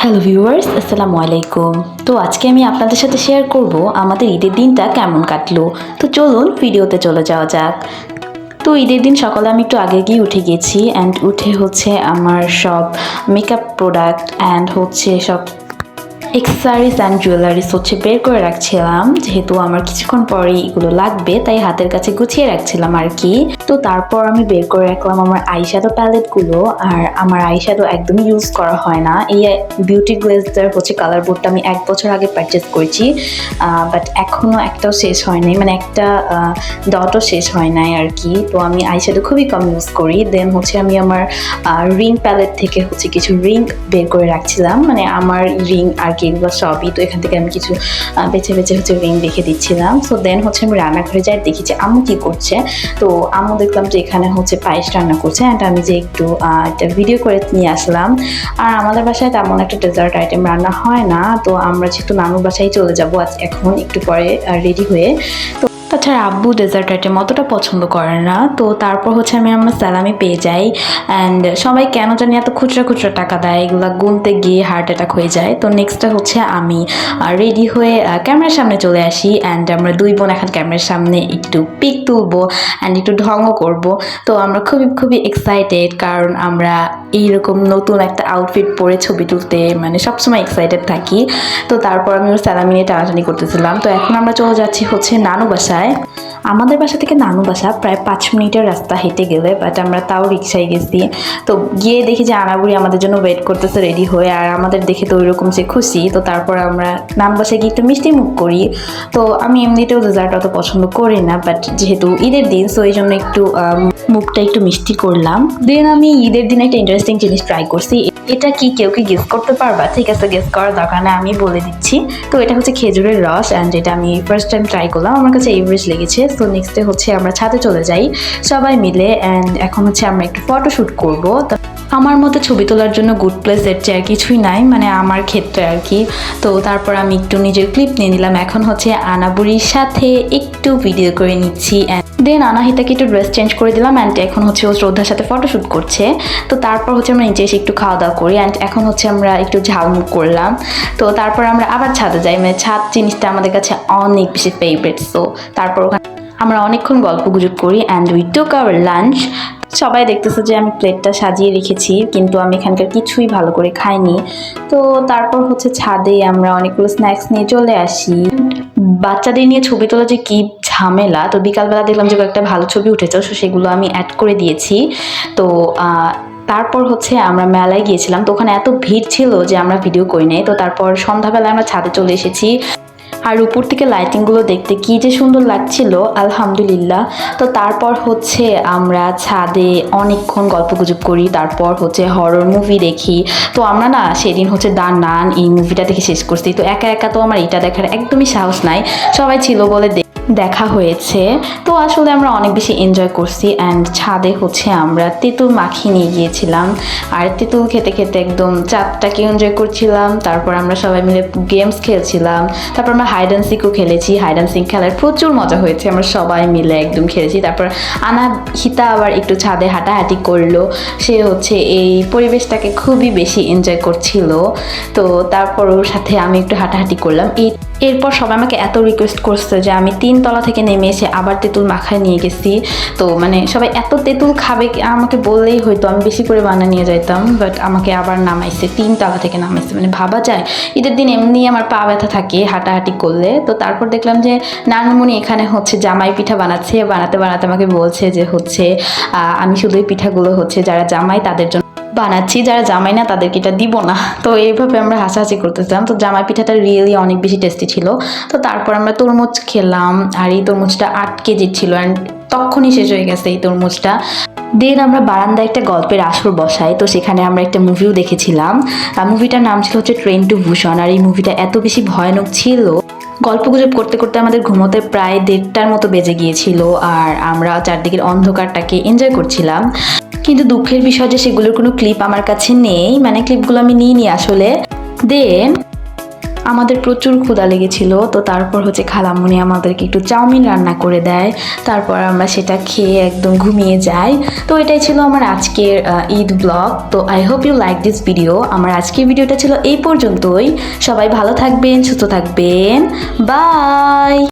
Hello viewers, আসসালামু আলাইকুম। তো আজকে আমি আপনাদের সাথে শেয়ার করব আমাদের ঈদের দিনটা কেমন কাটলো। তো চলুন ভিডিওতে চলে যাওয়া যাক। তো ঈদের দিন সকালে আমি একটু আগে গিয়ে উঠে গেছি অ্যান্ড উঠে আমার সব মেকআপ প্রোডাক্ট অ্যান্ড সব এক্সেসরিজ অ্যান্ড জুয়েলারিস বের করে রাখছিলাম, যেহেতু আমার কিছুক্ষণ পরেই এগুলো লাগবে, তাই হাতের কাছে গুছিয়ে রাখছিলাম আর কি। তো তারপর আমি বের করে রাখলাম আমার আইশ্যাডো প্যালেটগুলো। আর আমার আইশ্যাডো একদমই ইউজ করা হয় না। এই বিউটি গ্লেজটার কালার বোর্ডটা আমি 1 বছর আগে পারচেস করেছি, বাট এখনও একটাও শেষ হয় নাই, মানে একটা ডটও শেষ হয় নাই আর কি। তো আমি আইশ্যাডো খুবই কম ইউজ করি। দেন আমি আমার রিং প্যালেট থেকে কিছু রিং বের করে রাখছিলাম, মানে আমার রিং আর কি এগুলো সবই। তো এখান থেকে আমি কিছু বেছে বেছে রিং রেখে দিচ্ছিলাম। সো দেন আমি রান্নাঘরে যাই, দেখি যে আম্মু কী করছে। তো আম্মু দেখলাম যে এখানে পায়েস রান্না করছে, অ্যান্ড আমি যে একটু একটা ভিডিও করে নিয়ে আসলাম। আর আমাদের বাসায় তেমন একটা ডেজার্ট আইটেম রান্না হয় না, তো আমরা যেহেতু নানুর বাসায় চলে যাবো এখন একটু পরে রেডি হয়ে। তো তাছাড়া আব্বু ডেজার্ট আইটেম অতটা পছন্দ করে না। তো তারপর আমি আমার স্যালামি পেয়ে যাই, অ্যান্ড সবাই কেন জানি এত খুচরা খুচরা টাকা দেয়, এগুলো গুনতে গিয়ে হার্ট অ্যাটাক হয়ে যায়। তো নেক্সটটা আমি রেডি হয়ে ক্যামেরার সামনে চলে আসি, অ্যান্ড আমরা দুই বোন এখন ক্যামেরার সামনে একটু পিক তুলবো অ্যান্ড একটু ঢঙও করবো। তো আমরা খুবই খুবই এক্সাইটেড, কারণ আমরা এইরকম নতুন একটা আউটফিট পরে ছবি তুলতে মানে সবসময় এক্সাইটেড থাকি। তো তারপর আমি ওর স্যালামি নিয়ে টানাটানি করতেছিলাম। তো এখন আমরা চলে যাচ্ছি নানু বাসায়। আমাদের বাসা থেকে নানু বাসা প্রায় 5 মিনিটের রাস্তা হেঁটে গেলে, বাট আমরা তাও রিক্সায় গেছি। তো গিয়ে দেখি যে আনাবুড়ি আমাদের জন্য ওয়েট করতেছে রেডি হয়ে, আর আমাদের দেখে তো ওইরকম সে খুশি। তো তারপর আমরা নানু বাসায় গিয়ে একটু মিষ্টি মুখ করি। তো আমি এমনিতেও ডেজার্ট অত পছন্দ করি না, বাট যেহেতু ঈদের দিন, সো এই জন্য একটু মুখটা একটু মিষ্টি করলাম। দেন আমি ঈদের দিন একটা ইন্টারেস্টিং জিনিস ট্রাই করছি। এটা কি কেউ কি গেস করতে পারবা? ঠিক আছে, গেস করার দরকার না, আমি বলে দিচ্ছি। তো এটা খেজুরের রস, অ্যান্ড এটা আমি ফার্স্ট টাইম ট্রাই করলাম, আমার কাছে এভারেজ লেগেছে। তো নেক্সটে আমরা ছাদে চলে যাই সবাই মিলে, অ্যান্ড এখন আমরা একটু ফটোশ্যুট করবো। আমার মতে ছবি তোলার জন্য গুড প্লেস এর চেয়ে আর কিছুই নাই, মানে আমার ক্ষেত্রে আর কি। তো তারপর আমি একটু নিজের ক্লিপ নিয়ে নিলাম। এখন আনাবুড়ির সাথে একটু ভিডিও করে নিচ্ছি, দেন আনাহিতাকে একটু ড্রেস চেঞ্জ করে দিলাম, অ্যান্ড এখন ও শ্রদ্ধার সাথে ফটোশ্যুট করছে। তো তারপর আমরা নিচে এসে একটু খাওয়া দাওয়া করি, অ্যান্ড এখন আমরা একটু ঝালমুখ করলাম। তো তারপর আমরা আবার ছাদে যাই, মানে ছাদ জিনিসটা আমাদের কাছে অনেক বেশি ফেভারিট। তো তারপর আমরা অনেকক্ষণ গল্প গুজব করি, and we took hour lunch. সবাই দেখতেছে যে আমি প্লেটটা সাজিয়ে রেখেছি, কিন্তু আমি এখানকার কিছুই ভালো করে খাইনি। তো তারপর ছাদে আমরা অনেকগুলো স্ন্যাক্স নিয়ে চলে আসি। বাচ্চাদের নিয়ে ছবি তোলা যে কি ঝামেলা। তো বিকালবেলা দেখলাম যে একটা ভালো ছবি উঠেছে, সো সেগুলো আমি অ্যাড করে দিয়েছি। তো তারপর আমরা মেলায় গিয়েছিলাম। তো ওখানে এত ভিড় ছিল যে আমরা ভিডিও করি নাই। তো তারপর সন্ধ্যাবেলায় আমরা ছাদে চলে এসেছি, আর উপর থেকে লাইটিংগুলো দেখতে কি যে সুন্দর লাগছিল, আলহামদুলিল্লাহ। তো তারপর আমরা ছাদে অনেকক্ষণ গল্পগুজব করি, তারপর হরর মুভি দেখি। তো আমরা না সেদিন দ্য নান এই মুভিটা দেখে শেষ করছি। তো একা একা তো আমার এটা দেখার একদমই সাহস নাই, সবাই ছিল বলে দেখা হয়েছে। তো আসলে আমরা অনেক বেশি এনজয় করছি, অ্যান্ড ছাদে আমরা তেঁতুল মাখিয়ে নিয়ে গিয়েছিলাম, আর তেঁতুল খেতে খেতে একদম চাঁদটাকে এনজয় করছিলাম। তারপর আমরা সবাই মিলে গেমস খেলছিলাম, তারপর আমরা হাইড অ্যান্ড সিকও খেলেছি। হাইড অ্যান্ড সিক খেলার প্রচুর মজা হয়েছে, আমরা সবাই মিলে একদম খেলেছি। তারপর আনাহিতা আবার একটু ছাদে হাঁটাহাঁটি করলো, সে এই পরিবেশটাকে খুবই বেশি এনজয় করছিল। তো তারপর ওর সাথে আমি একটু হাঁটাহাঁটি করলাম। এরপর সবাই আমাকে এত রিকোয়েস্ট করছে যে আমি 3 তলা থেকে নেমে এসে আবার তেঁতুল মাখায় নিয়ে গেছি। তো মানে সবাই এত তেঁতুল খাবে, আমাকে বললেই হয়তো আমি বেশি করে বানিয়ে নিয়ে যাইতাম, বাট আমাকে আবার নামাইছে, 3 তলা থেকে নামাইছে। মানে ভাবা যায়, ঈদের দিন এমনি আমার পা ব্যথা থাকে হাঁটাহাঁটি করলে। তো তারপর দেখলাম যে নানুমণি এখানে জামাই পিঠা বানাচ্ছে, বানাতে বানাতে আমাকে বলছে যে আমি শুধু এই পিঠাগুলো যারা জামাই তাদের জন্য বানাচ্ছি, যারা জামাই না তাদেরকে এটা দিব না। তো এইভাবে আমরা হাসাহাসি করতেছিলাম। তো জামাই পিঠাটা রিয়েলি অনেক বেশি টেস্টি ছিল। তো তারপর আমরা তরমুজ খেলাম, আর এই তরমুজটা 8 কেজির ছিল, অ্যান্ড তখনই শেষ হয়ে গেছে এই তরমুজটা। দেন আমরা বারান্দায় একটা গল্পের আসর বসাই, তো সেখানে আমরা একটা মুভিও দেখেছিলাম। মুভিটার নাম ছিল ট্রেন টু বুসান, আর এই মুভিটা এত বেশি ভয়ানক ছিল, গল্পগুজব করতে করতে আমাদের ঘুমোতে প্রায় 1:30টার মতো বেজে গিয়েছিল, আর আমরা চারদিকের অন্ধকারটাকে এনজয় করছিলাম। কিন্তু দুঃখের বিষয় যে সেগুলোর কোনো ক্লিপ আমার কাছে নেই, মানে ক্লিপগুলো আমি নিইনি আসলে। দেন আমাদের প্রচুর ক্ষুধা লেগেছিল, তো তারপর হচ্ছে খালামণি আমাদেরকে একটু চাউমিন রান্না করে দেয়। তারপর আমরা সেটা খেয়ে একদম ঘুমিয়ে যাই। তো এটাই ছিল আমার আজকের ঈদ ব্লগ। তো I hope you like this video. আমার আজকের ভিডিওটা ছিল এই পর্যন্তই। সবাই ভালো থাকবেন, সুস্থ থাকবেন, বাই।